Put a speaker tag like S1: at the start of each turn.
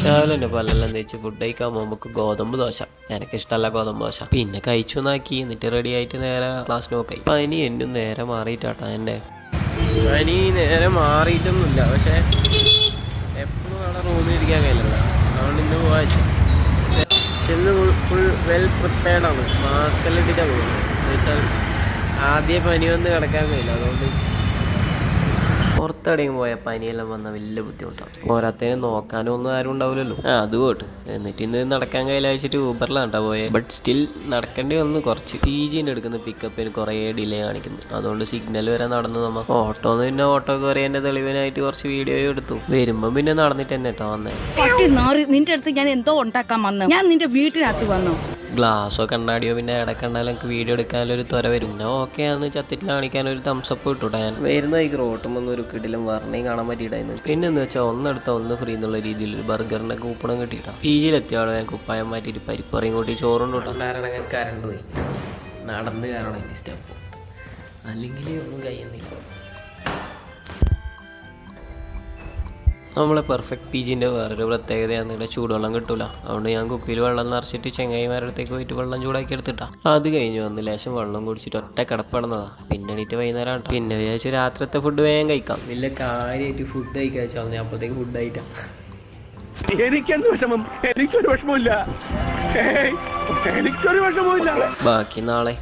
S1: രാവിലെ തന്നെ പല്ലെല്ലാം തേച്ച് ഫുഡ് കഴിക്കാൻ പോകുമ്പോൾ ഗോതമ്പ് ദോശ. എനിക്കിഷ്ടമല്ല ഗോതമ്പ് ദോശ. പിന്നെ കഴിച്ചു നാക്കി എന്നിട്ട് റെഡി ആയിട്ട് നേരെ ക്ലാസ്സിന് നോക്കായി. പനി എന്നും നേരെ മാറിയിട്ടാട്ടാ. എൻ്റെ പനി നേരെ മാറിയിട്ടൊന്നുമില്ല, പക്ഷേ എപ്പോഴും അവിടെ റൂമിൽ ഇരിക്കാൻ കഴിയില്ല. അതുകൊണ്ട് ഇന്ന് പോവാച്ചു. ചെന്ന് ഫുൾ വെൽ പ്രിപ്പയർഡാണ്. മാസ്ക് എല്ലാം ഇട്ടിട്ടാണ് പോകുന്നത്. എന്ന് വെച്ചാൽ ആദ്യം പനി വന്ന് കിടക്കാൻ കഴിയില്ല. അതുകൊണ്ട് പുറത്തെവിടെയും പോയാൽ പനിയെല്ലാം വന്നാൽ വലിയ ബുദ്ധിമുട്ടാണ്. പോരാത്തതിന് നോക്കാനും ഒന്നും ആരും ഉണ്ടാവില്ലല്ലോ. അത് പോട്ട്. എന്നിട്ട് ഇന്ന് നടക്കാൻ കയ്യിൽ അയച്ചിട്ട് ഊബറിലാണ് കേട്ടോ പോയത്. ബട്ട് സ്റ്റിൽ നടക്കേണ്ടി വന്നു കുറച്ച്. PGൻ്റെ എടുക്കുന്ന പിക്കപ്പിന് കുറേ ഡിലേ കാണിക്കുന്നു. അതുകൊണ്ട് സിഗ്നൽ വരെ നടന്നു. നമ്മൾ ഓട്ടോന്ന് പിന്നെ ഓട്ടോ കയറിയതിൻ്റെ തെളിവിനായിട്ട് കുറച്ച് വീഡിയോ എടുത്തു. വരുമ്പം പിന്നെ നടന്നിട്ട് തന്നെ കേട്ടോ വന്നേ.
S2: നിന്റെ അടുത്ത് ഞാൻ എന്തോ ഉണ്ടാക്കാൻ വന്നു. ഞാൻ നിന്റെ വീട്ടിനകത്ത് വന്നു.
S1: ഗ്ലാസ്സോ കണ്ണാടിയോ പിന്നെ ഇടക്കണ്ടാലും എനിക്ക് വീഡിയോ എടുക്കാനൊരു ത്വര വരും. പിന്നെ ഓക്കെ ആണെന്ന് ചത്തിട്ട് കാണിക്കാനൊരു തംസപ്പ് ഇട്ടൂട്ടാ. ഞാൻ വരുന്ന ഈ റോട്ടുമ്പോൾ ഒരു കിടിലും വർണ്ണയും കാണാൻ പറ്റിയിട്ടായിരുന്നു. പിന്നെ എന്ന് വെച്ചാൽ ഒന്നെടുത്ത ഒന്ന് ഫ്രീ എന്നുള്ള രീതിയിൽ ഒരു ബർഗറിൻ്റെ കൂപ്പണം കിട്ടിയിട്ടാ. PGയിലെത്തിയ ആളെ ഞാൻ കുപ്പായം മാറ്റിയിട്ട് പരിപ്പറയും കൂട്ടി ചോറുണ്ട് കേട്ടോ. കരണ്ട് പോയി നടന്ന് കാരണം സ്റ്റെപ്പ്, അല്ലെങ്കിൽ ഒന്നും കഴിയുന്നില്ല. നമ്മളെ പെർഫെക്റ്റ് PGൻ്റെ വേറൊരു പ്രത്യേകതയാണ് ഇവിടെ ചൂടുവെള്ളം കിട്ടൂല. അതുകൊണ്ട് ഞാൻ കുപ്പിയിൽ വെള്ളം നിറച്ചിട്ട് ചെങ്ങായിമാരുടെ അടുത്തേക്ക് പോയിട്ട് വെള്ളം ചൂടാക്കി എടുത്തിട്ടാ. അത് കഴിഞ്ഞ് വന്ന് ലേശം വെള്ളം കുടിച്ചിട്ട് ഒറ്റ കിടപ്പെടുന്നതാ. പിന്നെ എണീറ്റ് വൈകുന്നേരം പിന്നെ വിചാരിച്ചു രാത്രിത്തെ ഫുഡ് വേഗം കഴിക്കാം. വലിയ കാര്യമായിട്ട് ഫുഡ് കഴിക്കാൻ വെച്ചാൽ ഞാൻ അപ്പോഴത്തേക്ക് ഫുഡ് ആയിട്ടാ.
S3: എനിക്കെന്ത് വിഷമം? എനിക്കൊരു വിഷമമില്ല. ബാക്കി നാളെ.